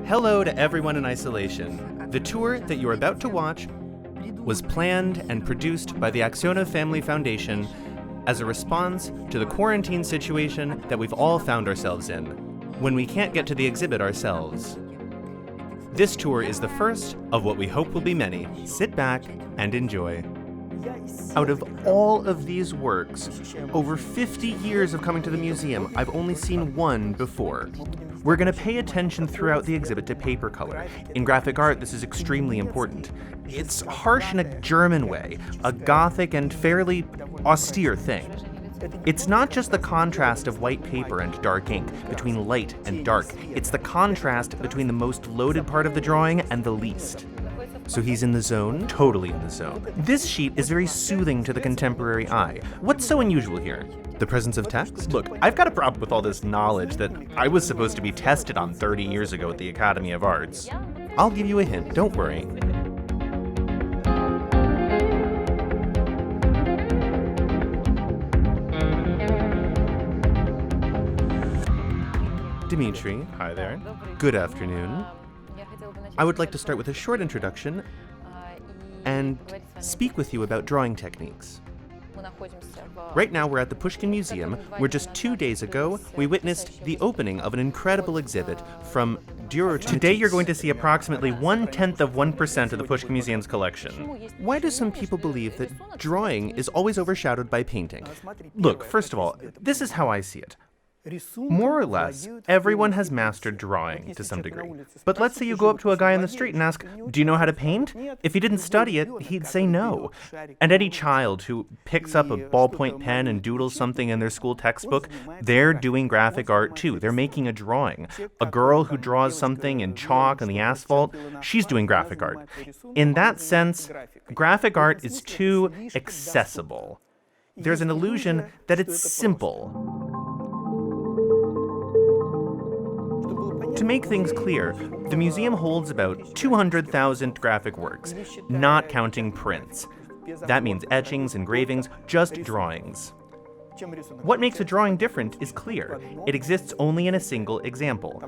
Hello to everyone in isolation. The tour that you're about to watch was planned and produced by the Aksenov Family Foundation as a response to the quarantine situation that we've all found ourselves in, when we can't get to the exhibit ourselves. This tour is the first of what we hope will be many. Sit back and enjoy. Out of all of these works, over 50 years of coming to the museum, I've only seen one before. We're going to pay attention throughout the exhibit to paper color. In graphic art, this is extremely important. It's harsh in a German way, a Gothic and fairly austere thing. It's not just the contrast of white paper and dark ink, between light and dark. It's the contrast between the most loaded part of the drawing and the least. So he's in the zone, totally in the zone. This sheet is very soothing to the contemporary eye. What's so unusual here? The presence of text? Look, I've got a problem with all this knowledge that I was supposed to be tested on 30 years ago at the Academy of Arts. I'll give you a hint, don't worry. Dmitry, hi there. Good afternoon. I would like to start with a short introduction and speak with you about drawing techniques. Right now we're at the Pushkin Museum, where just 2 days ago we witnessed the opening of an incredible exhibit from Dürer to Today you're going to see approximately 0.1% of the Pushkin Museum's collection. Why do some people believe that drawing is always overshadowed by painting? Look, first of all, this is how I see it. More or less, everyone has mastered drawing to some degree. But let's say you go up to a guy in the street and ask, do you know how to paint? If he didn't study it, he'd say no. And any child who picks up a ballpoint pen and doodles something in their school textbook, they're doing graphic art too. They're making a drawing. A girl who draws something in chalk on the asphalt, she's doing graphic art. In that sense, graphic art is too accessible. There's an illusion that it's simple. To make things clear, the museum holds about 200,000 graphic works, not counting prints. That means etchings, engravings, just drawings. What makes a drawing different is clear. It exists only in a single example.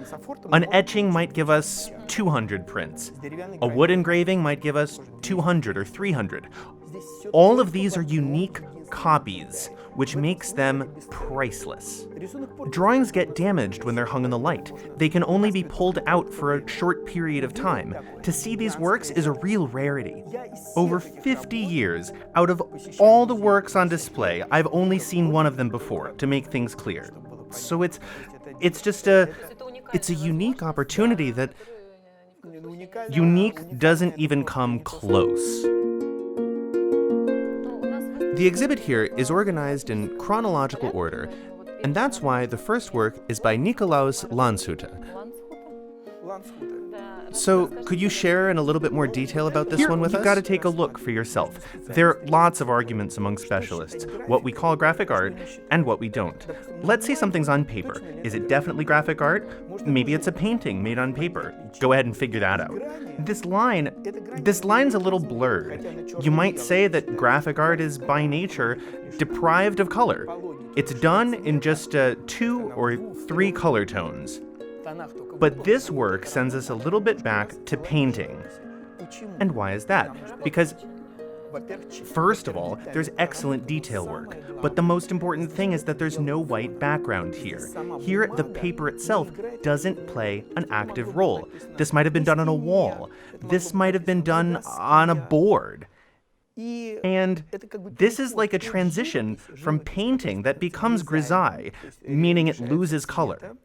An etching might give us 200 prints. A wood engraving might give us 200 or 300. All of these are unique copies, which makes them priceless. Drawings get damaged when they're hung in the light. They can only be pulled out for a short period of time. To see these works is a real rarity. Over 50 years, out of all the works on display, I've only seen one of them before, to make things clear. So it's a unique opportunity that unique doesn't even come close. The exhibit here is organized in chronological order, and that's why the first work is by Nikolaus Landshut. So, could you share in a little bit more detail about this one with us? You've got to take a look for yourself. There are lots of arguments among specialists, what we call graphic art and what we don't. Let's say something's on paper. Is it definitely graphic art? Maybe it's a painting made on paper. Go ahead and figure that out. This line's a little blurred. You might say that graphic art is by nature deprived of color. It's done in just 2 or 3 color tones. But this work sends us a little bit back to painting. And why is that? Because, first of all, there's excellent detail work. But the most important thing is that there's no white background here. Here, the paper itself doesn't play an active role. This might have been done on a wall. This might have been done on a board. And this is like a transition from painting that becomes grisaille, meaning it loses color.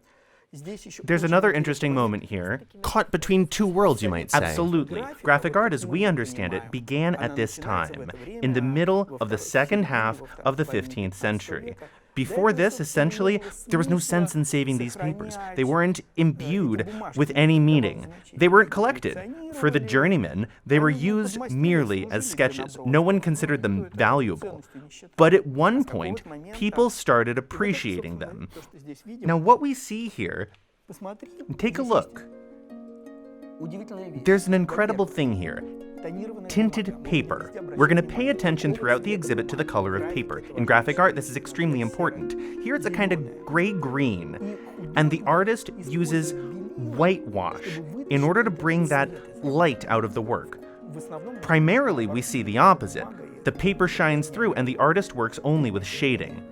There's another interesting moment here. Caught between two worlds, you might say. Absolutely. Graphic art, as we understand it, began at this time, in the middle of the second half of the 15th century. Before this, essentially, there was no sense in saving these papers. They weren't imbued with any meaning. They weren't collected. For the journeymen, they were used merely as sketches. No one considered them valuable. But at one point, people started appreciating them. Now, what we see here, take a look. There's an incredible thing here. Tinted paper. We're going to pay attention throughout the exhibit to the color of paper. In graphic art, this is extremely important. Here it's a kind of gray-green, and the artist uses whitewash in order to bring that light out of the work. Primarily, we see the opposite. The paper shines through, and the artist works only with shading.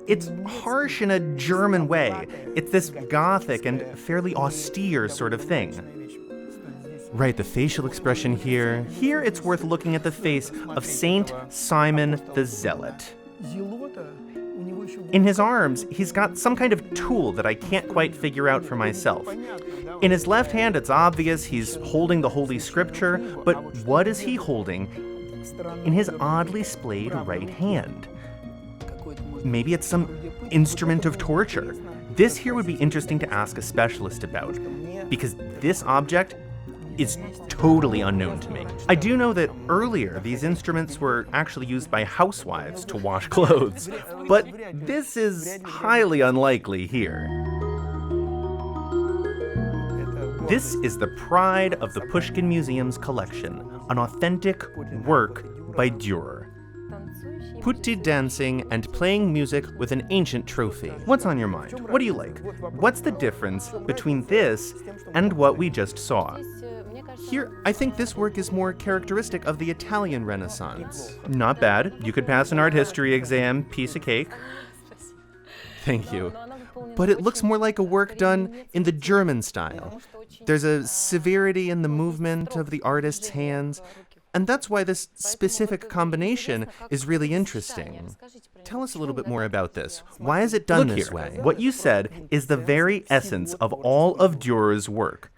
It's harsh in a German way. It's this Gothic and fairly austere sort of thing. Right, the facial expression here. Here it's worth looking at the face of Saint Simon the Zealot. In his arms, he's got some kind of tool that I can't quite figure out for myself. In his left hand, it's obvious he's holding the Holy Scripture, but what is he holding in his oddly splayed right hand? Maybe it's some instrument of torture. This here would be interesting to ask a specialist about, because this object is totally unknown to me. I do know that earlier these instruments were actually used by housewives to wash clothes, but this is highly unlikely here. This is the pride of the Pushkin Museum's collection, an authentic work by Dürer. Putti dancing and playing music with an ancient trophy. What's on your mind? What do you like? What's the difference between this and what we just saw? Here, I think this work is more characteristic of the Italian Renaissance. Not bad. You could pass an art history exam, piece of cake. Thank you. But it looks more like a work done in the German style. There's a severity in the movement of the artist's hands, and that's why this specific combination is really interesting. Tell us a little bit more about this. Why is it done this way? What you said is the very essence of all of Dürer's work,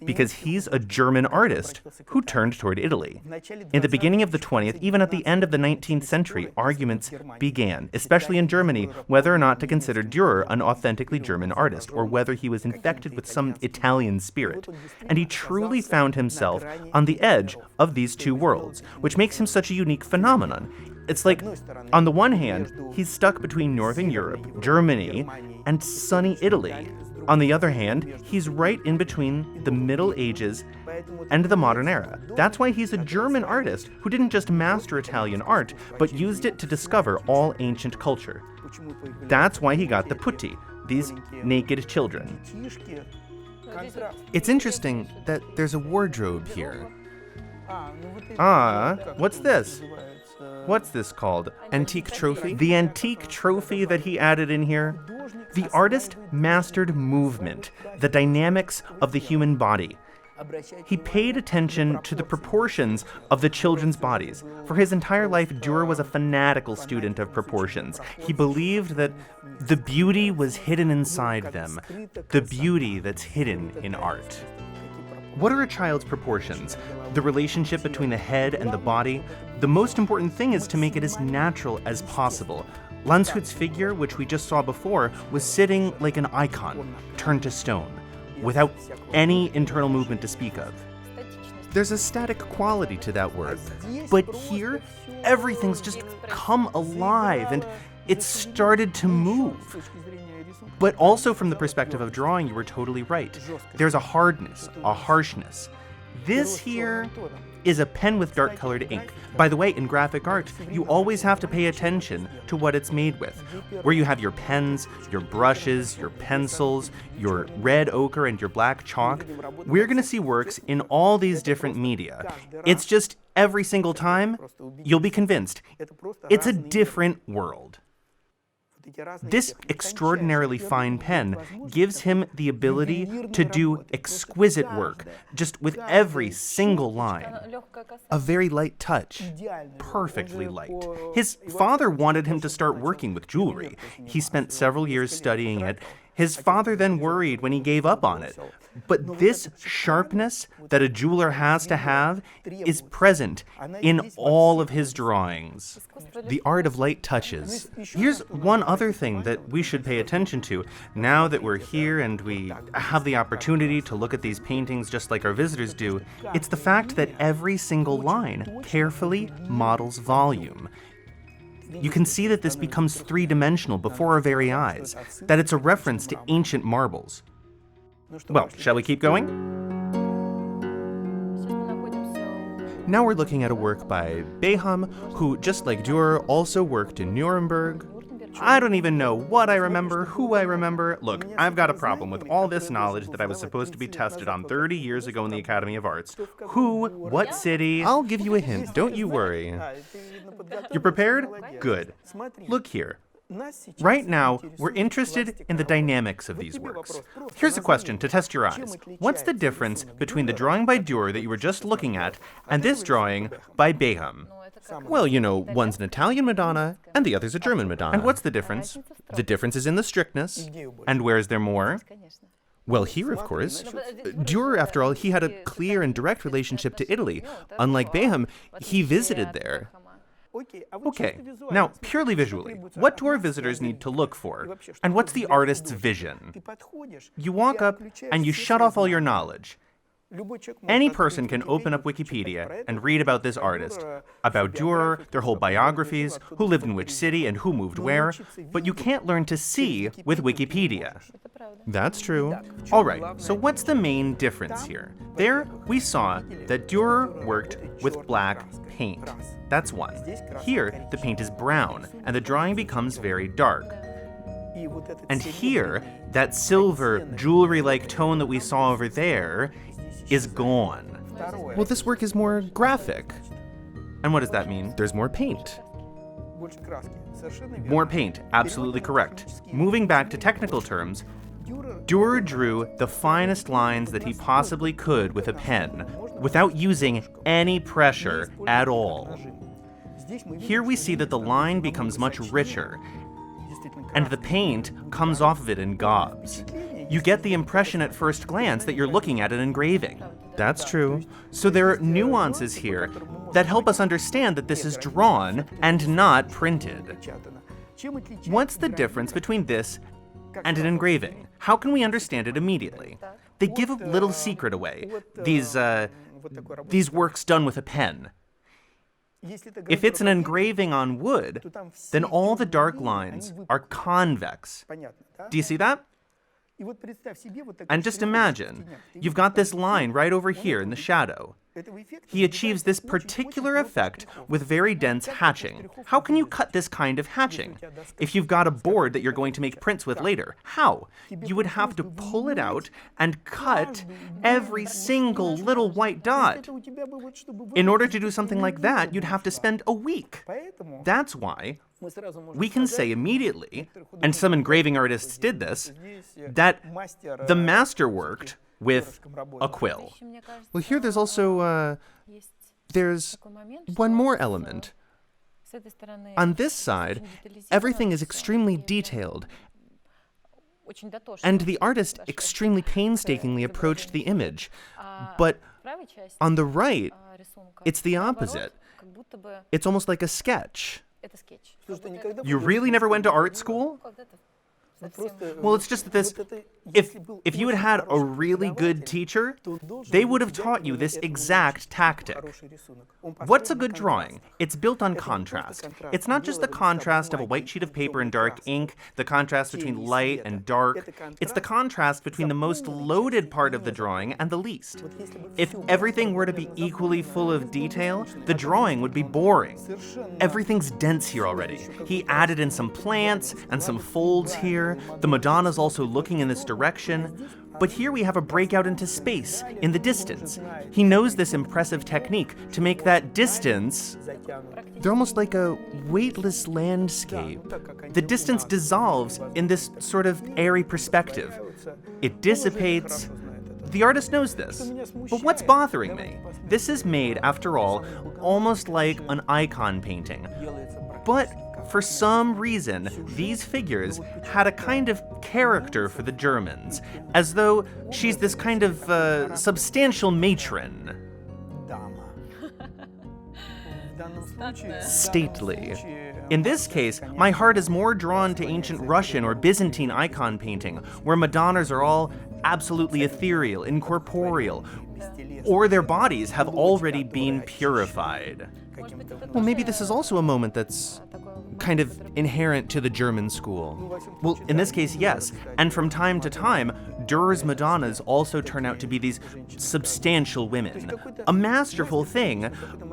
because he's a German artist who turned toward Italy. In the beginning of the 20th, even at the end of the 19th century, arguments began, especially in Germany, whether or not to consider Dürer an authentically German artist, or whether he was infected with some Italian spirit. And he truly found himself on the edge of these two worlds, which makes him such a unique phenomenon. It's like, on the one hand, he's stuck between Northern Europe, Germany, and sunny Italy. On the other hand, he's right in between the Middle Ages and the modern era. That's why he's a German artist who didn't just master Italian art, but used it to discover all ancient culture. That's why he got the Putti, these naked children. It's interesting that there's a wardrobe here. What's this? What's this called? Antique trophy? The antique trophy that he added in here? The artist mastered movement, the dynamics of the human body. He paid attention to the proportions of the children's bodies. For his entire life, Dürer was a fanatical student of proportions. He believed that the beauty was hidden inside them, the beauty that's hidden in art. What are a child's proportions? The relationship between the head and the body? The most important thing is to make it as natural as possible. Landschutz's figure, which we just saw before, was sitting like an icon, turned to stone, without any internal movement to speak of. There's a static quality to that work. But here, everything's just come alive, and it started to move. But also from the perspective of drawing, you were totally right. There's a hardness, a harshness. This here is a pen with dark-colored ink. By the way, in graphic art, you always have to pay attention to what it's made with. Where you have your pens, your brushes, your pencils, your red ochre, and your black chalk, we're going to see works in all these different media. It's just every single time, you'll be convinced. It's a different world. This extraordinarily fine pen gives him the ability to do exquisite work, just with every single line. A very light touch, perfectly light. His father wanted him to start working with jewelry. He spent several years studying it. His father then worried when he gave up on it. But this sharpness that a jeweler has to have is present in all of his drawings. The art of light touches. Here's one other thing that we should pay attention to now that we're here and we have the opportunity to look at these paintings just like our visitors do. It's the fact that every single line carefully models volume. You can see that this becomes three-dimensional before our very eyes, that it's a reference to ancient marbles. Well, shall we keep going? Now we're looking at a work by Beham, who, just like Dürer, also worked in Nuremberg. I don't even know what I remember, who I remember. Look, I've got a problem with all this knowledge that I was supposed to be tested on 30 years ago in the Academy of Arts. Who, what city? I'll give you a hint, don't you worry. You're prepared? Good. Look here. Right now, we're interested in the dynamics of these works. Here's a question to test your eyes. What's the difference between the drawing by Dürer that you were just looking at and this drawing by Beham? Well, you know, one's an Italian Madonna and the other's a German Madonna. And what's the difference? The difference is in the strictness. And where is there more? Well, here, of course. Dürer, after all, he had a clear and direct relationship to Italy. Unlike Beham, he visited there. Okay, now, purely visually, what do our visitors need to look for? And what's the artist's vision? You walk up and you shut off all your knowledge. Any person can open up Wikipedia and read about this artist, about Dürer, their whole biographies, who lived in which city and who moved where, but you can't learn to see with Wikipedia. That's true. All right, so what's the main difference here? There, we saw that Dürer worked with black paint. That's one. Here, the paint is brown, and the drawing becomes very dark. And here, that silver, jewelry-like tone that we saw over there is gone. Well, this work is more graphic. And what does that mean? There's more paint. More paint, absolutely correct. Moving back to technical terms, Dürer drew the finest lines that he possibly could with a pen, without using any pressure at all. Here we see that the line becomes much richer, and the paint comes off of it in gobs. You get the impression at first glance that you're looking at an engraving. That's true. So there are nuances here that help us understand that this is drawn and not printed. What's the difference between this and an engraving? How can we understand it immediately? They give a little secret away. These works done with a pen. If it's an engraving on wood, then all the dark lines are convex. Do you see that? And just imagine, you've got this line right over here in the shadow. He achieves this particular effect with very dense hatching. How can you cut this kind of hatching? If you've got a board that you're going to make prints with later, how? You would have to pull it out and cut every single little white dot. In order to do something like that, you'd have to spend a week. That's why we can say immediately, and some engraving artists did this, that the master worked with a quill. Well, here there's also, there's one more element. On this side, everything is extremely detailed, and the artist extremely painstakingly approached the image. But on the right, it's the opposite. It's almost like a sketch. You really never went to art school? Well, it's just that this, if you had had a really good teacher, they would have taught you this exact tactic. What's a good drawing? It's built on contrast. It's not just the contrast of a white sheet of paper and dark ink, the contrast between light and dark. It's the contrast between the most loaded part of the drawing and the least. If everything were to be equally full of detail, the drawing would be boring. Everything's dense here already. He added in some plants and some folds here. The Madonna's also looking in this direction, but here we have a breakout into space, in the distance. He knows this impressive technique to make that distance, they're almost like a weightless landscape. The distance dissolves in this sort of airy perspective. It dissipates. The artist knows this. But what's bothering me? This is made, after all, almost like an icon painting. But for some reason, these figures had a kind of character for the Germans, as though she's this kind of substantial matron. Stately. In this case, my heart is more drawn to ancient Russian or Byzantine icon painting, where Madonnas are all absolutely ethereal, incorporeal, or their bodies have already been purified. Well, maybe this is also a moment that's kind of inherent to the German school? Well, in this case, yes. And from time to time, Dürer's Madonnas also turn out to be these substantial women. A masterful thing,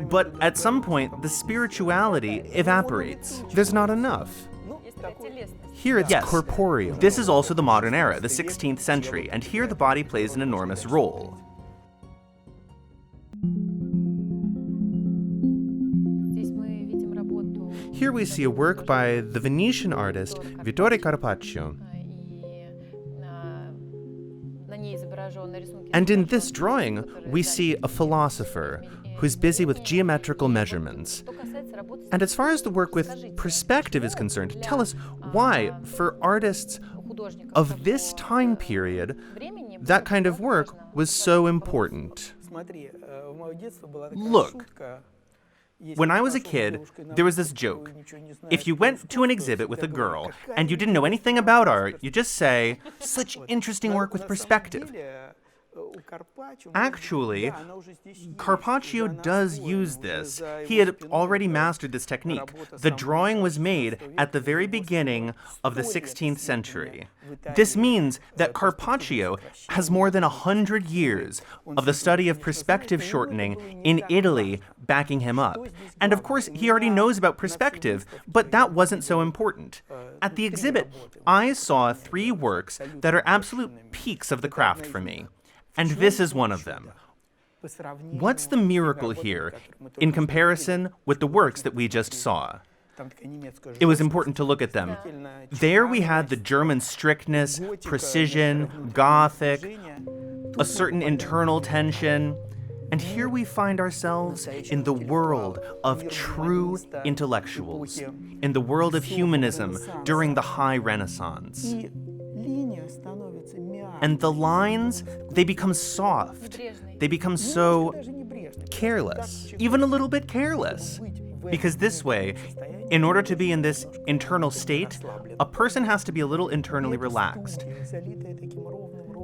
but at some point, the spirituality evaporates. There's not enough. Here it's corporeal. This is also the modern era, the 16th century, and here the body plays an enormous role. Here we see a work by the Venetian artist Vittore Carpaccio. And in this drawing, we see a philosopher who's busy with geometrical measurements. And as far as the work with perspective is concerned, tell us why, for artists of this time period, that kind of work was so important. Look, when I was a kid, there was this joke. If you went to an exhibit with a girl and you didn't know anything about art, you just say, "Such interesting work with perspective." Actually, Carpaccio does use this. He had already mastered this technique. The drawing was made at the very beginning of the 16th century. This means that Carpaccio has more than 100 years of the study of perspective shortening in Italy backing him up. And of course, he already knows about perspective, but that wasn't so important. At the exhibit, I saw 3 works that are absolute peaks of the craft for me. And this is one of them. What's the miracle here in comparison with the works that we just saw? It was important to look at them. There we had the German strictness, precision, Gothic, a certain internal tension. And here we find ourselves in the world of true intellectuals, in the world of humanism during the High Renaissance. And the lines, they become soft. They become so careless, even a little bit careless. Because this way, in order to be in this internal state, a person has to be a little internally relaxed.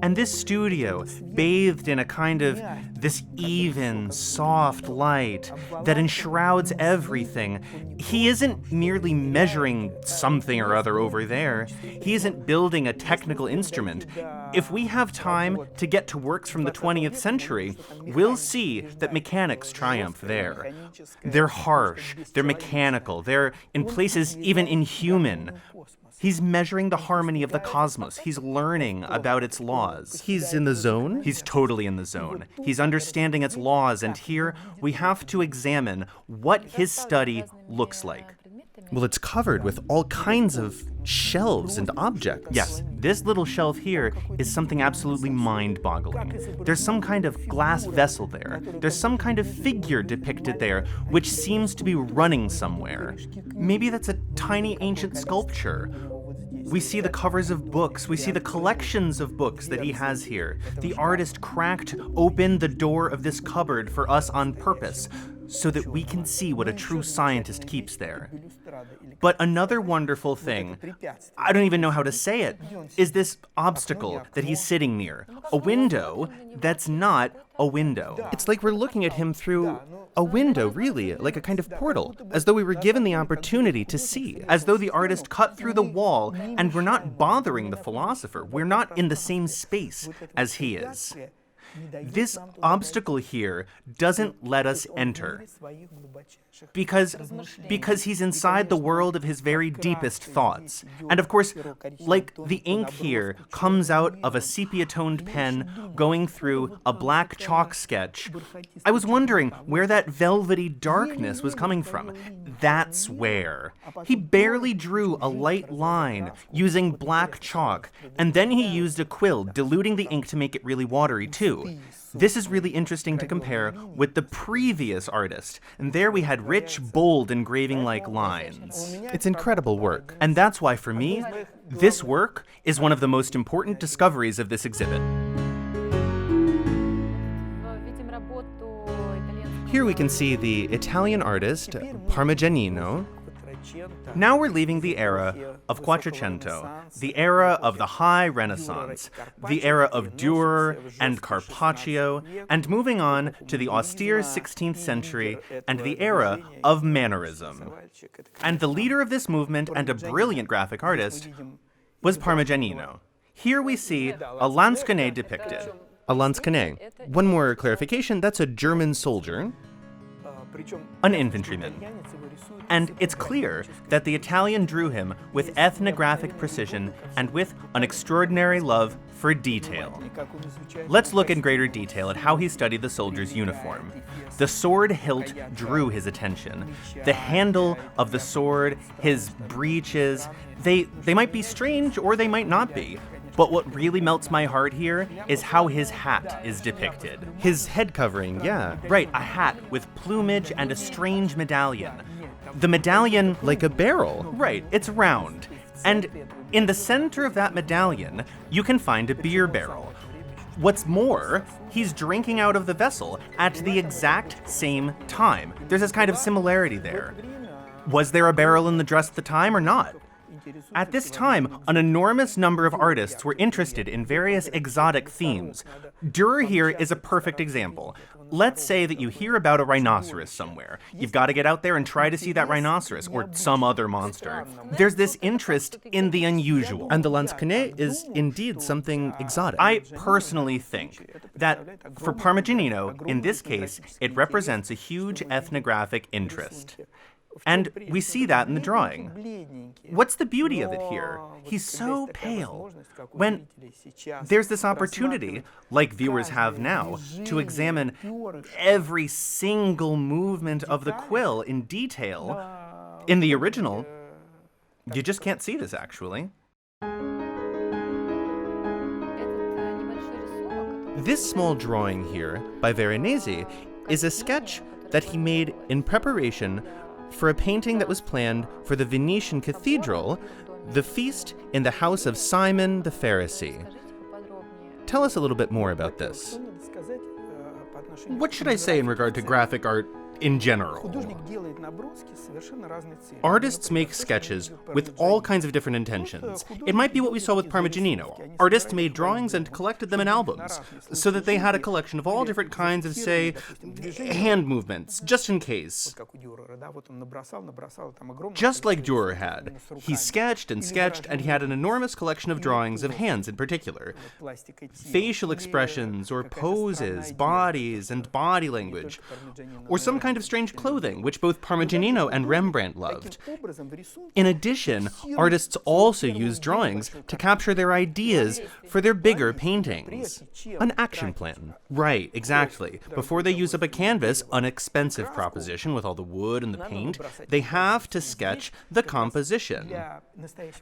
And this studio, bathed in a kind of this even, soft light that enshrouds everything, he isn't merely measuring something or other over there. He isn't building a technical instrument. If we have time to get to works from the 20th century, we'll see that mechanics triumph there. They're harsh, they're mechanical, they're in places even inhuman. He's measuring the harmony of the cosmos. He's learning about its laws. He's in the zone? He's totally in the zone. He's understanding its laws, and here we have to examine what his study looks like. Well, it's covered with all kinds of shelves and objects. Yes, this little shelf here is something absolutely mind-boggling. There's some kind of glass vessel there. There's some kind of figure depicted there, which seems to be running somewhere. Maybe that's a tiny ancient sculpture. We see the covers of books. We see the collections of books that he has here. The artist cracked open the door of this cupboard for us on purpose, so that we can see what a true scientist keeps there. But another wonderful thing, I don't even know how to say it, is this obstacle that he's sitting near. A window that's not a window. It's like we're looking at him through a window, really, like a kind of portal, as though we were given the opportunity to see, as though the artist cut through the wall and we're not bothering the philosopher. We're not in the same space as he is. This obstacle here doesn't let us enter because he's inside the world of his very deepest thoughts. And of course, like the ink here comes out of a sepia-toned pen going through a black chalk sketch, I was wondering where that velvety darkness was coming from. That's where. He barely drew a light line using black chalk, and then he used a quill, diluting the ink to make it really watery too. This is really interesting to compare with the previous artist, and there we had rich, bold engraving-like lines. It's incredible work. And that's why, for me, this work is one of the most important discoveries of this exhibit. Here we can see the Italian artist, Parmigianino, Now we're leaving the era of Quattrocento, the era of the High Renaissance, the era of Dürer and Carpaccio, and moving on to the austere 16th century and the era of Mannerism. And the leader of this movement and a brilliant graphic artist was Parmigianino. Here we see a Landsknecht depicted. A Landsknecht. One more clarification, that's a German soldier, an infantryman. And it's clear that the Italian drew him with ethnographic precision and with an extraordinary love for detail. Let's look in greater detail at how he studied the soldier's uniform. The sword hilt drew his attention. The handle of the sword, his breeches, they might be strange or they might not be. But what really melts my heart here is how his hat is depicted. His head covering, yeah. Right, a hat with plumage and a strange medallion. The medallion, like a barrel. Right, it's round. And in the center of that medallion, you can find a beer barrel. What's more, he's drinking out of the vessel at the exact same time. There's this kind of similarity there. Was there a barrel in the dress at the time or not? At this time, an enormous number of artists were interested in various exotic themes. Durer here is a perfect example. Let's say that you hear about a rhinoceros somewhere. You've got to get out there and try to see that rhinoceros or some other monster. There's this interest in the unusual. And the Landsknecht is indeed something exotic. I personally think that for Parmigianino, in this case, it represents a huge ethnographic interest. And we see that in the drawing. What's the beauty of it here? He's so pale. When there's this opportunity, like viewers have now, to examine every single movement of the quill in detail, in the original, you just can't see this, actually. This small drawing here, by Veronese, is a sketch that he made in preparation for a painting that was planned for the Venetian cathedral, the feast in the house of Simon the Pharisee. Tell us a little bit more about this. What should I say in regard to graphic art in general? Artists make sketches with all kinds of different intentions. It might be what we saw with Parmigianino. Artists made drawings and collected them in albums, so that they had a collection of all different kinds of, say, hand movements, just in case. Just like Durer had. He sketched, and he had an enormous collection of drawings of hands in particular. Facial expressions, or poses, bodies, and body language, or some kind of strange clothing, which both Parmigianino and Rembrandt loved. In addition, artists also used drawings to capture their ideas for their bigger paintings. An action plan. Right, exactly. Before they use up a canvas, an expensive proposition with all the wood and the paint, they have to sketch the composition.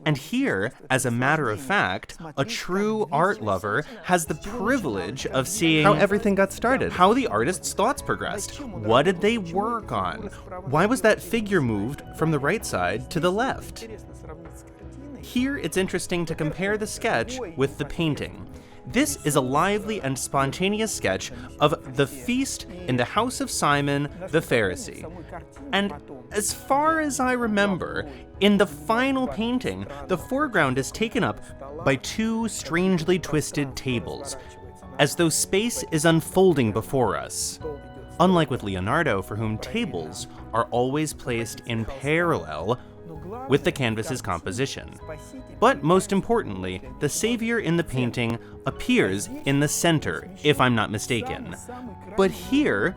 And here, as a matter of fact, a true art lover has the privilege of seeing how everything got started, how the artist's thoughts progressed. What did they work on? Why was that figure moved from the right side to the left? Here, it's interesting to compare the sketch with the painting. This is a lively and spontaneous sketch of the feast in the house of Simon the Pharisee. And as far as I remember, in the final painting, the foreground is taken up by two strangely twisted tables, as though space is unfolding before us. Unlike with Leonardo, for whom tables are always placed in parallel with the canvas's composition. But most importantly, the Savior in the painting appears in the center, if I'm not mistaken. But here,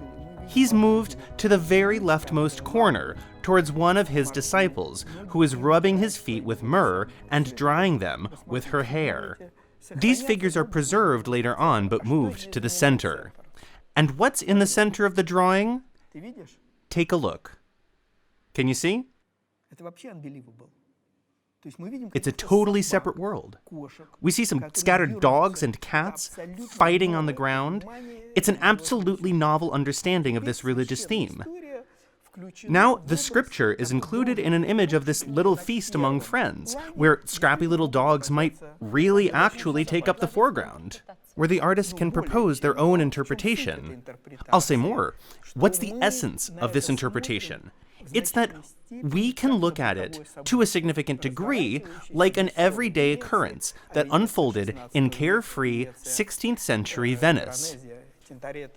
he's moved to the very leftmost corner, towards one of his disciples, who is rubbing his feet with myrrh and drying them with her hair. These figures are preserved later on, but moved to the center. And what's in the center of the drawing? Take a look. Can you see? It's a totally separate world. We see some scattered dogs and cats fighting on the ground. It's an absolutely novel understanding of this religious theme. Now, the scripture is included in an image of this little feast among friends, where scrappy little dogs might really actually take up the foreground, where the artist can propose their own interpretation. I'll say more. What's the essence of this interpretation? It's that we can look at it, to a significant degree, like an everyday occurrence that unfolded in carefree 16th century Venice.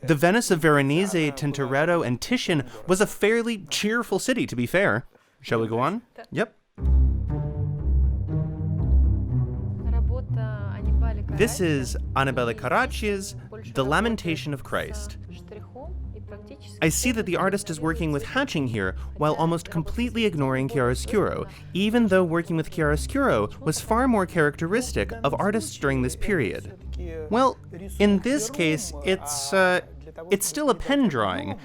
The Venice of Veronese, Tintoretto, and Titian was a fairly cheerful city, to be fair. Shall we go on? Yep. This is Annibale Carracci's The Lamentation of Christ. I see that the artist is working with hatching here, while almost completely ignoring chiaroscuro, even though working with chiaroscuro was far more characteristic of artists during this period. Well, in this case, it's still a pen drawing,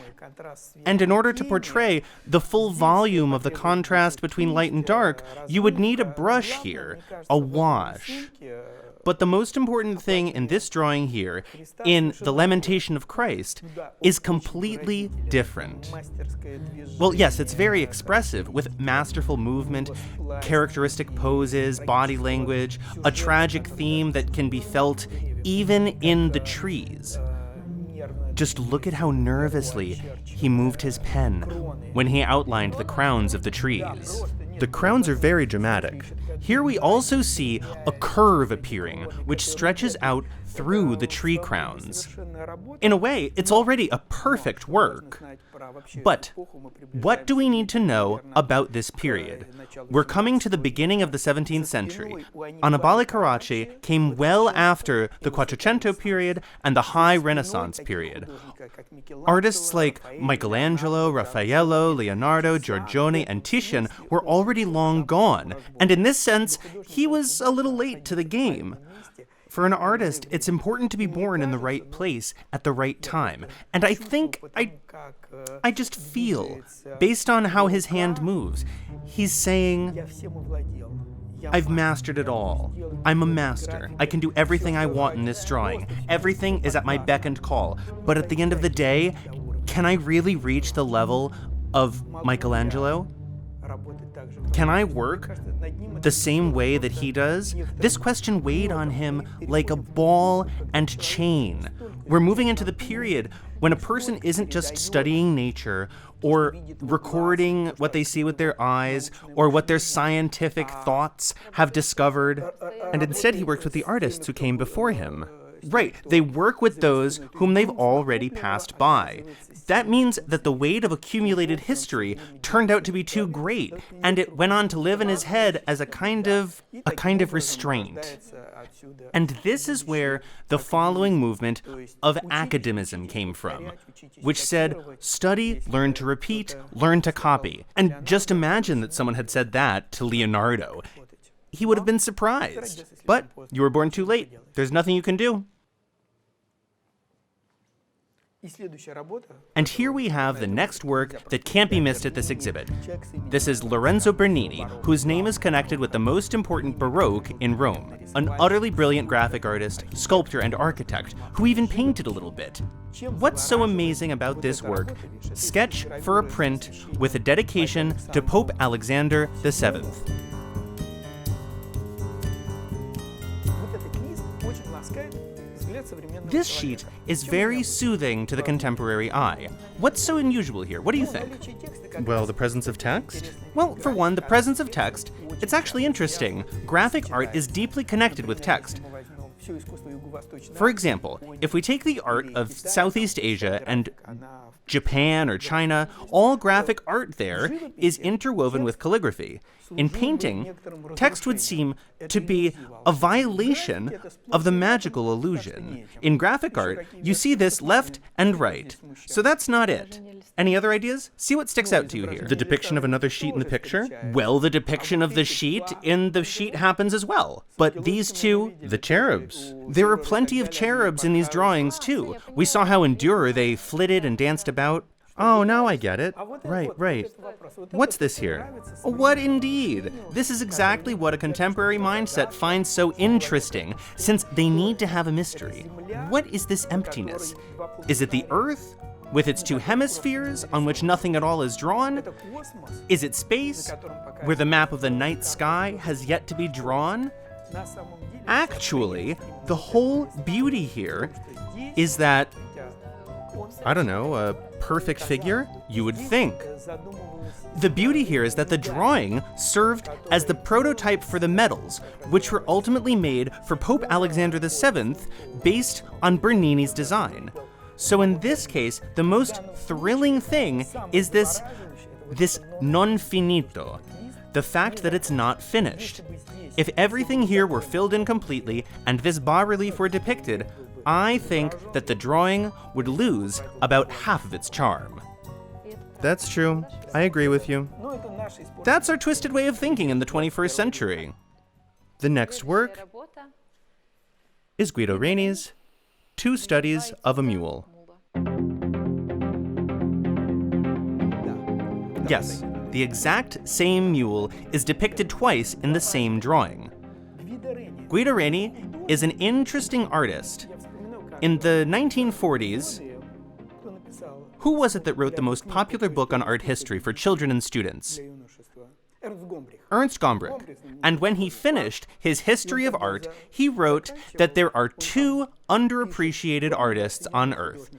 and in order to portray the full volume of the contrast between light and dark, you would need a brush here, a wash. But the most important thing in this drawing here, in The Lamentation of Christ, is completely different. Well, yes, it's very expressive, with masterful movement, characteristic poses, body language, a tragic theme that can be felt even in the trees. Just look at how nervously he moved his pen when he outlined the crowns of the trees. The crowns are very dramatic. Here we also see a curve appearing, which stretches out through the tree crowns. In a way, it's already a perfect work. But what do we need to know about this period? We're coming to the beginning of the 17th century. Annibale Carracci came well after the Quattrocento period and the High Renaissance period. Artists like Michelangelo, Raffaello, Leonardo, Giorgione, and Titian were already long gone, and in this sense, he was a little late to the game. For an artist, it's important to be born in the right place at the right time. And I think, I just feel, based on how his hand moves, he's saying, I've mastered it all. I'm a master. I can do everything I want in this drawing. Everything is at my beck and call. But at the end of the day, can I really reach the level of Michelangelo? Can I work the same way that he does? This question weighed on him like a ball and chain. We're moving into the period when a person isn't just studying nature or recording what they see with their eyes or what their scientific thoughts have discovered, and instead he works with the artists who came before him. Right, they work with those whom they've already passed by. That means that the weight of accumulated history turned out to be too great, and it went on to live in his head as a kind of restraint. And this is where the following movement of academism came from, which said, study, learn to repeat, learn to copy. And just imagine that someone had said that to Leonardo. He would have been surprised. But you were born too late. There's nothing you can do. And here we have the next work that can't be missed at this exhibit. This is Lorenzo Bernini, whose name is connected with the most important Baroque in Rome, an utterly brilliant graphic artist, sculptor, and architect, who even painted a little bit. What's so amazing about this work? Sketch for a print with a dedication to Pope Alexander VII. This sheet is very soothing to the contemporary eye. What's so unusual here? What do you think? Well, the presence of text? Well, for one, the presence of text, it's actually interesting. Graphic art is deeply connected with text. For example, if we take the art of Southeast Asia and Japan or China, all graphic art there is interwoven with calligraphy. In painting, text would seem to be a violation of the magical illusion. In graphic art, you see this left and right. So that's not it. Any other ideas? See what sticks out to you here. The depiction of another sheet in the picture? Well, the depiction of the sheet in the sheet happens as well. But these two, the cherubs. There are plenty of cherubs in these drawings too. We saw how in Dürer they flitted and danced about. Oh, now I get it. Right. What's this here? What indeed? This is exactly what a contemporary mindset finds so interesting, since they need to have a mystery. What is this emptiness? Is it the Earth, with its two hemispheres, on which nothing at all is drawn? Is it space, where the map of the night sky has yet to be drawn? Actually, the whole beauty here is that I don't know, a perfect figure? You would think. The beauty here is that the drawing served as the prototype for the medals, which were ultimately made for Pope Alexander VII based on Bernini's design. So in this case, the most thrilling thing is this non finito, the fact that it's not finished. If everything here were filled in completely and this bas-relief were depicted, I think that the drawing would lose about half of its charm. That's true. I agree with you. That's our twisted way of thinking in the 21st century. The next work is Guido Reni's Two Studies of a Mule. Yes, the exact same mule is depicted twice in the same drawing. Guido Reni is an interesting artist. In the 1940s, who was it that wrote the most popular book on art history for children and students? Ernst Gombrich. And when he finished his history of art, he wrote that there are two underappreciated artists on Earth: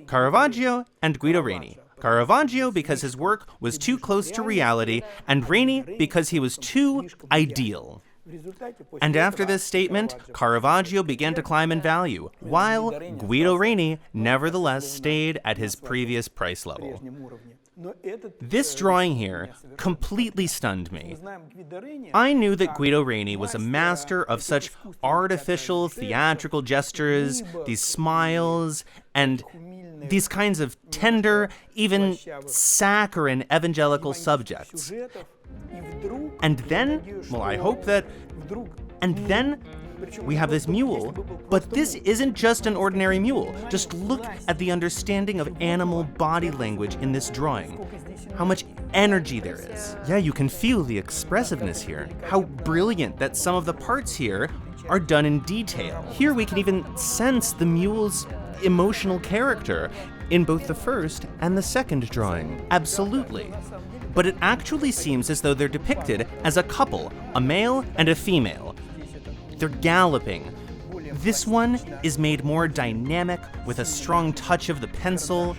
Caravaggio and Guido Reni. Caravaggio because his work was too close to reality, and Reni because he was too ideal. And after this statement, Caravaggio began to climb in value, while Guido Reni nevertheless stayed at his previous price level. This drawing here completely stunned me. I knew that Guido Reni was a master of such artificial theatrical gestures, these smiles, and these kinds of tender, even saccharine evangelical subjects. And then, well, I hope that, and then we have this mule, but this isn't just an ordinary mule. Just look at the understanding of animal body language in this drawing. How much energy there is. Yeah, you can feel the expressiveness here. How brilliant that some of the parts here are done in detail. Here we can even sense the mule's emotional character in both the first and the second drawing. Absolutely. But it actually seems as though they're depicted as a couple, a male and a female. They're galloping. This one is made more dynamic with a strong touch of the pencil,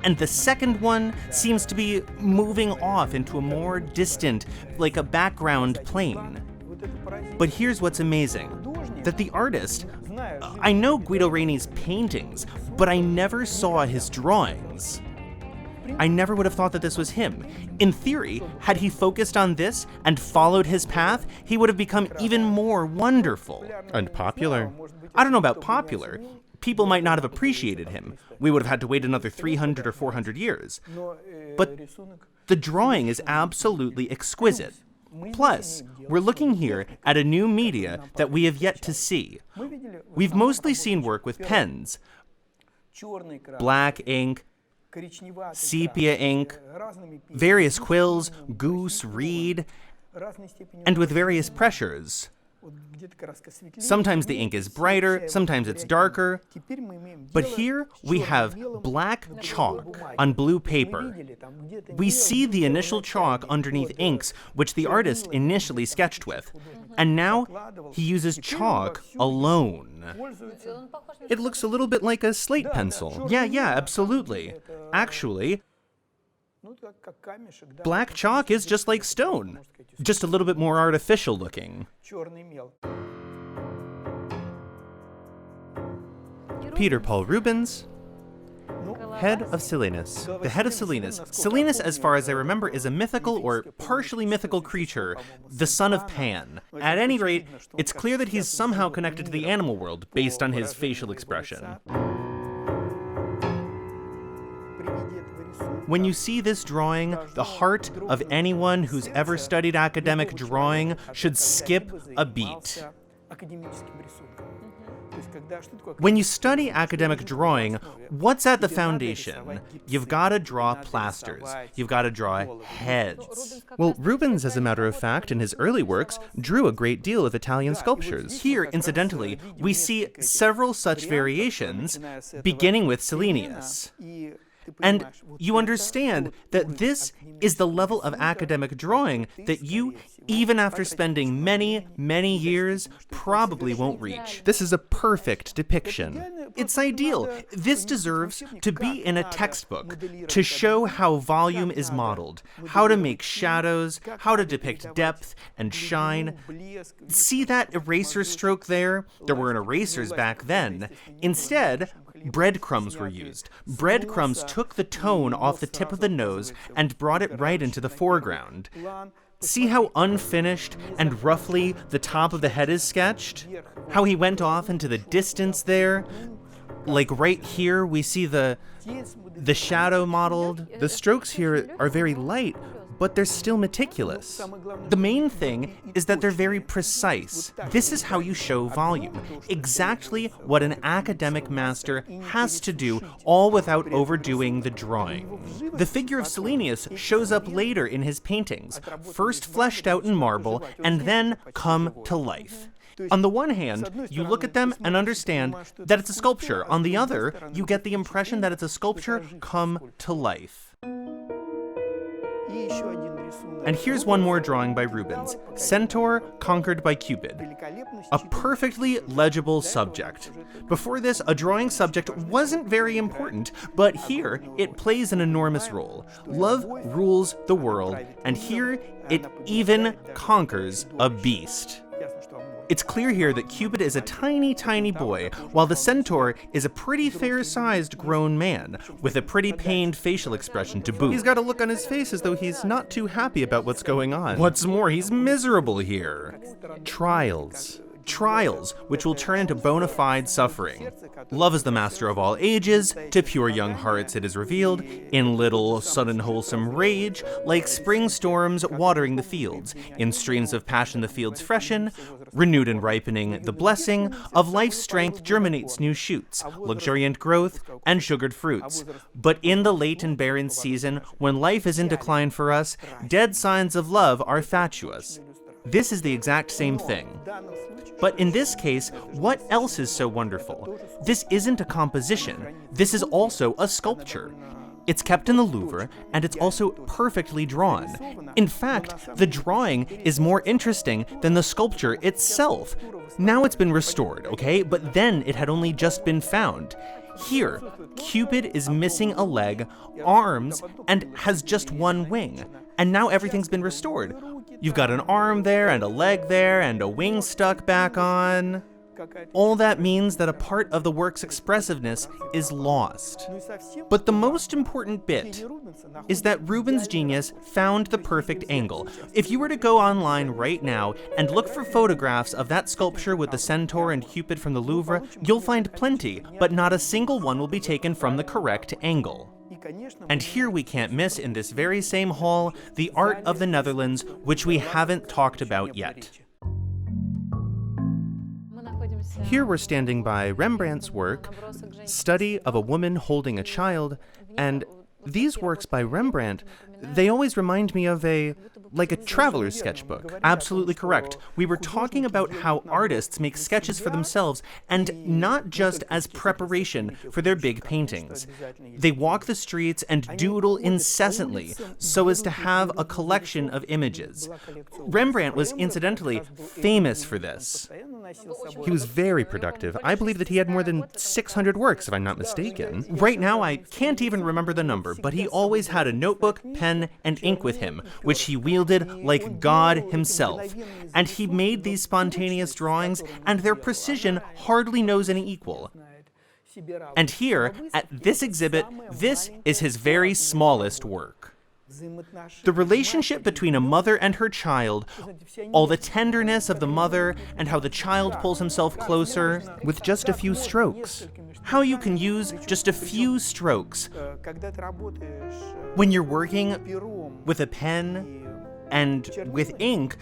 and the second one seems to be moving off into a more distant, like a background plane. But here's what's amazing, that the artist, I know Guido Reni's paintings, but I never saw his drawings. I never would have thought that this was him. In theory, had he focused on this and followed his path, he would have become even more wonderful. And popular. I don't know about popular. People might not have appreciated him. We would have had to wait another 300 or 400 years. But the drawing is absolutely exquisite. Plus, we're looking here at a new media that we have yet to see. We've mostly seen work with pens, black ink, sepia ink, various quills, goose, reed, and with various pressures. Sometimes the ink is brighter, sometimes it's darker, but here we have black chalk on blue paper. We see the initial chalk underneath inks, which the artist initially sketched with, and now he uses chalk alone. It looks a little bit like a slate pencil. Yeah, absolutely. Actually, black chalk is just like stone, just a little bit more artificial looking. Peter Paul Rubens, head of Silenus. The head of Silenus. Silenus, as far as I remember, is a mythical or partially mythical creature, the son of Pan. At any rate, it's clear that he's somehow connected to the animal world based on his facial expression. When you see this drawing, the heart of anyone who's ever studied academic drawing should skip a beat. When you study academic drawing, what's at the foundation? You've got to draw plasters. You've got to draw heads. Well, Rubens, as a matter of fact, in his early works, drew a great deal of Italian sculptures. Here, incidentally, we see several such variations, beginning with Silenus. And you understand that this is the level of academic drawing that you, even after spending many, many years, probably won't reach. This is a perfect depiction. It's ideal. This deserves to be in a textbook to show how volume is modeled, how to make shadows, how to depict depth and shine. See that eraser stroke there? There weren't erasers back then. Instead, breadcrumbs were used. Breadcrumbs took the tone off the tip of the nose and brought it right into the foreground. See how unfinished and roughly the top of the head is sketched? How he went off into the distance there? Like right here, we see the shadow modeled. The strokes here are very light, but they're still meticulous. The main thing is that they're very precise. This is how you show volume. Exactly what an academic master has to do, all without overdoing the drawing. The figure of Silenus shows up later in his paintings, first fleshed out in marble and then come to life. On the one hand, you look at them and understand that it's a sculpture. On the other, you get the impression that it's a sculpture come to life. And here's one more drawing by Rubens, Centaur conquered by Cupid. A perfectly legible subject. Before this, a drawing subject wasn't very important, but here it plays an enormous role. Love rules the world, and here it even conquers a beast. It's clear here that Cupid is a tiny, tiny boy, while the Centaur is a pretty fair-sized grown man, with a pretty pained facial expression to boot. He's got a look on his face as though he's not too happy about what's going on. What's more, he's miserable here. Trials, which will turn into bona fide suffering. Love is the master of all ages, to pure young hearts it is revealed, in little, sudden, wholesome rage, like spring storms watering the fields. In streams of passion the fields freshen, renewed and ripening, the blessing of life's strength germinates new shoots, luxuriant growth, and sugared fruits. But in the late and barren season, when life is in decline for us, dead signs of love are fatuous. This is the exact same thing. But in this case, what else is so wonderful? This isn't a composition. This is also a sculpture. It's kept in the Louvre, and it's also perfectly drawn. In fact, the drawing is more interesting than the sculpture itself. Now it's been restored, okay? But then it had only just been found. Here, Cupid is missing a leg, arms, and has just one wing. And now everything's been restored. You've got an arm there, and a leg there, and a wing stuck back on. All that means that a part of the work's expressiveness is lost. But the most important bit is that Rubens' genius found the perfect angle. If you were to go online right now and look for photographs of that sculpture with the Centaur and Cupid from the Louvre, you'll find plenty, but not a single one will be taken from the correct angle. And here we can't miss, in this very same hall, the art of the Netherlands, which we haven't talked about yet. Here we're standing by Rembrandt's work, Study of a Woman Holding a Child, and these works by Rembrandt, they always remind me of a traveler's sketchbook. Absolutely correct. We were talking about how artists make sketches for themselves, and not just as preparation for their big paintings. They walk the streets and doodle incessantly, so as to have a collection of images. Rembrandt was incidentally famous for this. He was very productive. I believe that he had more than 600 works, if I'm not mistaken. Right now, I can't even remember the number, but he always had a notebook, pen, and ink with him, which he wielded like God himself. And he made these spontaneous drawings, and their precision hardly knows any equal. And here, at this exhibit, this is his very smallest work. The relationship between a mother and her child, all the tenderness of the mother, and how the child pulls himself closer with just a few strokes. How you can use just a few strokes. When you're working with a pen and with ink,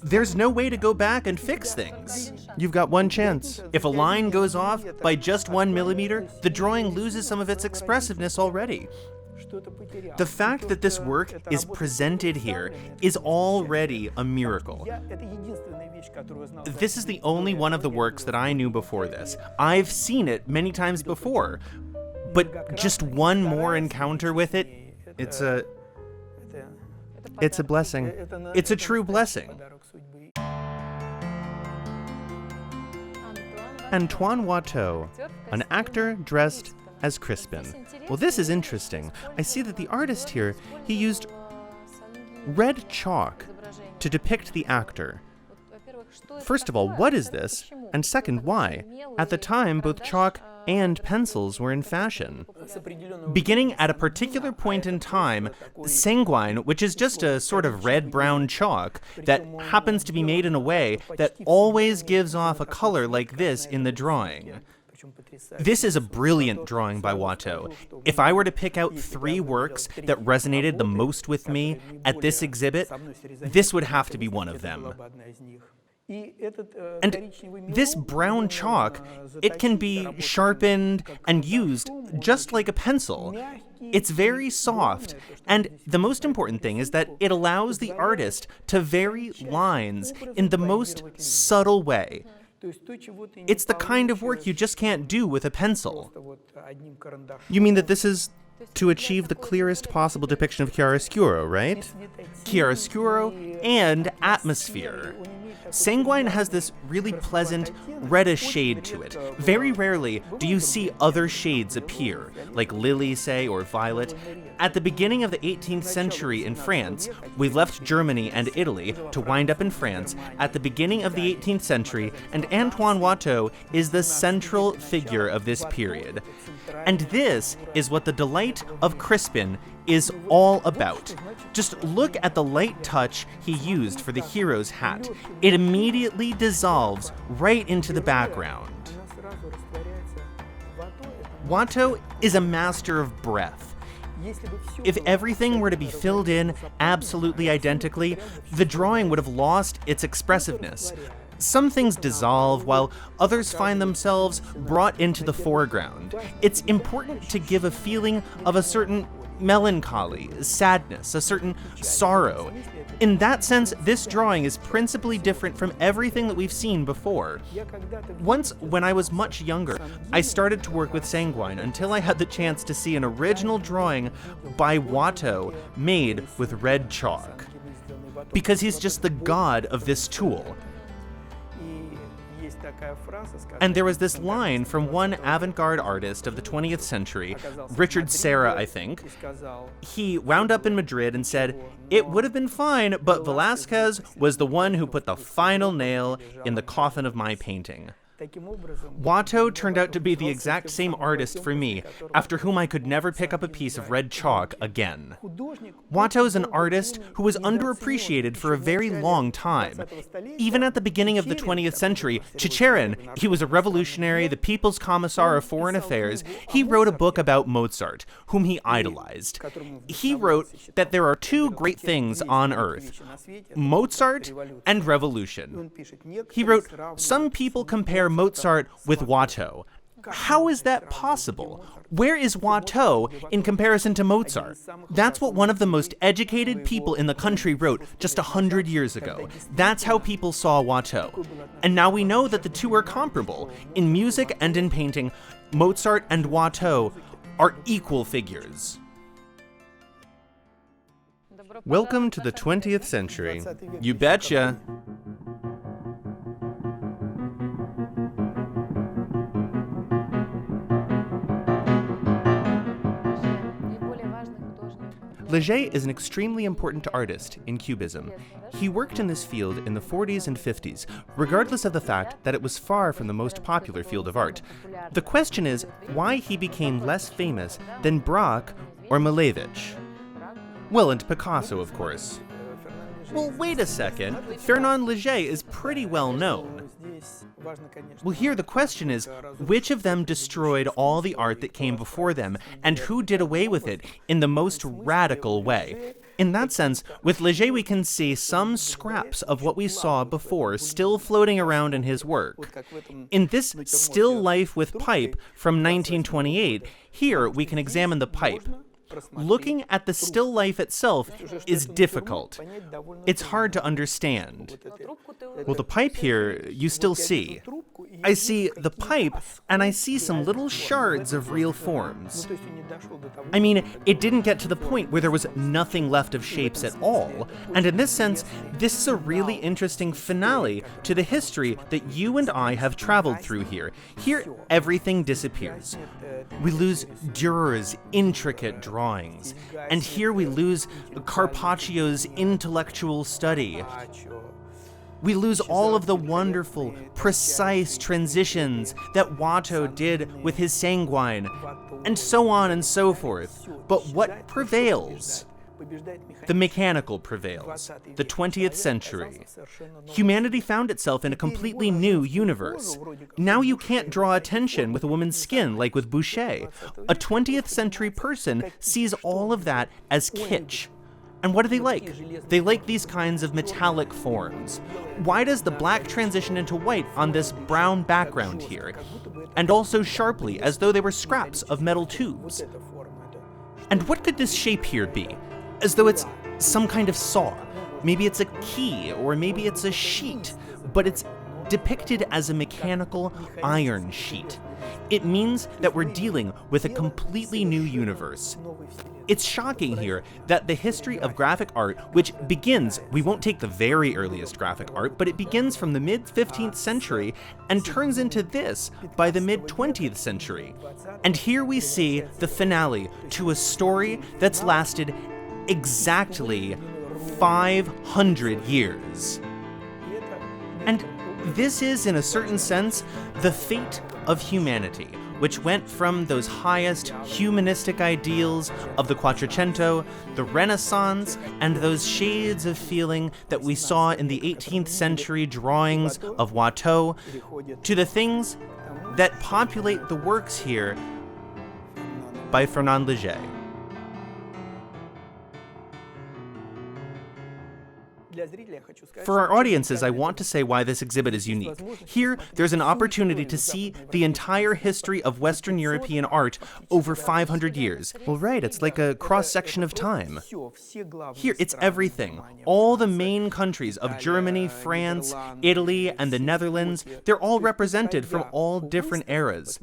there's no way to go back and fix things. You've got one chance. If a line goes off by just 1 millimeter, the drawing loses some of its expressiveness already. The fact that this work is presented here is already a miracle. This is the only one of the works that I knew before this. I've seen it many times before, But just one more encounter with it, it's a blessing. It's a true blessing. Antoine Watteau, an actor dressed as Crispin. Well, this is interesting. I see that the artist here, he used red chalk to depict the actor. First of all, what is this? And second, why? At the time, both chalk and pencils were in fashion. Beginning at a particular point in time, sanguine, which is just a sort of red-brown chalk that happens to be made in a way that always gives off a color like this in the drawing. This is a brilliant drawing by Watteau. If I were to pick out 3 works that resonated the most with me at this exhibit, this would have to be one of them. And this brown chalk, it can be sharpened and used just like a pencil. It's very soft, and the most important thing is that it allows the artist to vary lines in the most subtle way. It's the kind of work you just can't do with a pencil. You mean that this is to achieve the clearest possible depiction of chiaroscuro, right? Chiaroscuro and atmosphere. Sanguine has this really pleasant reddish shade to it. Very rarely do you see other shades appear, like lily, say, or violet. At the beginning of the 18th century in France, we left Germany and Italy to wind up in France at the beginning of the 18th century, and Antoine Watteau is the central figure of this period. And this is what the delight of Crispin is all about. Just look at the light touch he used for the hero's hat. It immediately dissolves right into the background. Watteau is a master of breath. If everything were to be filled in absolutely identically, the drawing would have lost its expressiveness. Some things dissolve, while others find themselves brought into the foreground. It's important to give a feeling of a certain melancholy, sadness, a certain sorrow. In that sense, this drawing is principally different from everything that we've seen before. Once, when I was much younger, I started to work with sanguine until I had the chance to see an original drawing by Watteau made with red chalk. Because he's just the god of this tool. And there was this line from one avant-garde artist of the 20th century, Richard Serra, I think. He wound up in Madrid and said, "It would have been fine, but Velázquez was the one who put the final nail in the coffin of my painting." Watteau turned out to be the exact same artist for me, after whom I could never pick up a piece of red chalk again. Watteau is an artist who was underappreciated for a very long time. Even at the beginning of the 20th century, Chicherin, he was a revolutionary, the People's Commissar of Foreign Affairs, he wrote a book about Mozart, whom he idolized. He wrote that there are 2 great things on earth, Mozart and revolution. He wrote, "Some people compare Mozart with Watteau. How is that possible? Where is Watteau in comparison to Mozart?" That's what one of the most educated people in the country wrote just 100 years ago. That's how people saw Watteau. And now we know that the two are comparable. In music and in painting, Mozart and Watteau are equal figures. Welcome to the 20th century. You betcha. Leger is an extremely important artist in Cubism. He worked in this field in the 40s and 50s, regardless of the fact that it was far from the most popular field of art. The question is why he became less famous than Braque or Malevich. Well, and Picasso, of course. Well, wait a second. Fernand Léger is pretty well known. Well, here the question is, which of them destroyed all the art that came before them, and who did away with it in the most radical way? In that sense, with Léger we can see some scraps of what we saw before still floating around in his work. In this still life with pipe from 1928, here we can examine the pipe. Looking at the still life itself is difficult. It's hard to understand. Well, the pipe here, you still see. I see the pipe, and I see some little shards of real forms. I mean, it didn't get to the point where there was nothing left of shapes at all, and in this sense, this is a really interesting finale to the history that you and I have traveled through here. Here, everything disappears. We lose Dürer's intricate drawings, and here we lose Carpaccio's intellectual study. We lose all of the wonderful, precise transitions that Watteau did with his sanguine, and so on and so forth. But what prevails? The mechanical prevails. The 20th century. Humanity found itself in a completely new universe. Now you can't draw attention with a woman's skin like with Boucher. A 20th century person sees all of that as kitsch. And what do they like? They like these kinds of metallic forms. Why does the black transition into white on this brown background here? And also sharply, as though they were scraps of metal tubes. And what could this shape here be? As though it's some kind of saw. Maybe it's a key, or maybe it's a sheet, but it's depicted as a mechanical iron sheet. It means that we're dealing with a completely new universe. It's shocking here that the history of graphic art, which begins, we won't take the very earliest graphic art, but it begins from the mid-15th century and turns into this by the mid-20th century. And here we see the finale to a story that's lasted exactly 500 years. And this is, in a certain sense, the fate of humanity, which went from those highest humanistic ideals of the Quattrocento, the Renaissance, and those shades of feeling that we saw in the 18th century drawings of Watteau, to the things that populate the works here by Fernand Léger. For our audiences, I want to say why this exhibit is unique. Here, there's an opportunity to see the entire history of Western European art over 500 years. Well, right, it's like a cross-section of time. Here, it's everything. All the main countries of Germany, France, Italy, and the Netherlands, they're all represented from all different eras.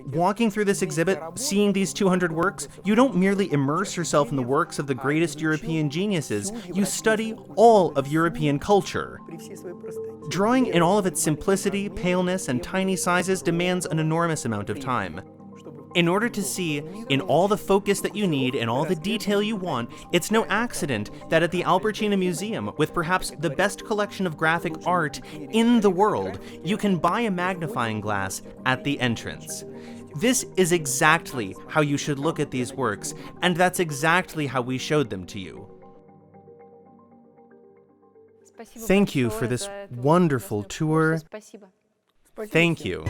Walking through this exhibit, seeing these 200 works, you don't merely immerse yourself in the works of the greatest European geniuses, you study all of European culture. Drawing in all of its simplicity, paleness, and tiny sizes demands an enormous amount of time. In order to see, in all the focus that you need and all the detail you want, it's no accident that at the Albertina Museum, with perhaps the best collection of graphic art in the world, you can buy a magnifying glass at the entrance. This is exactly how you should look at these works, and that's exactly how we showed them to you. Thank you for this wonderful tour. Thank you.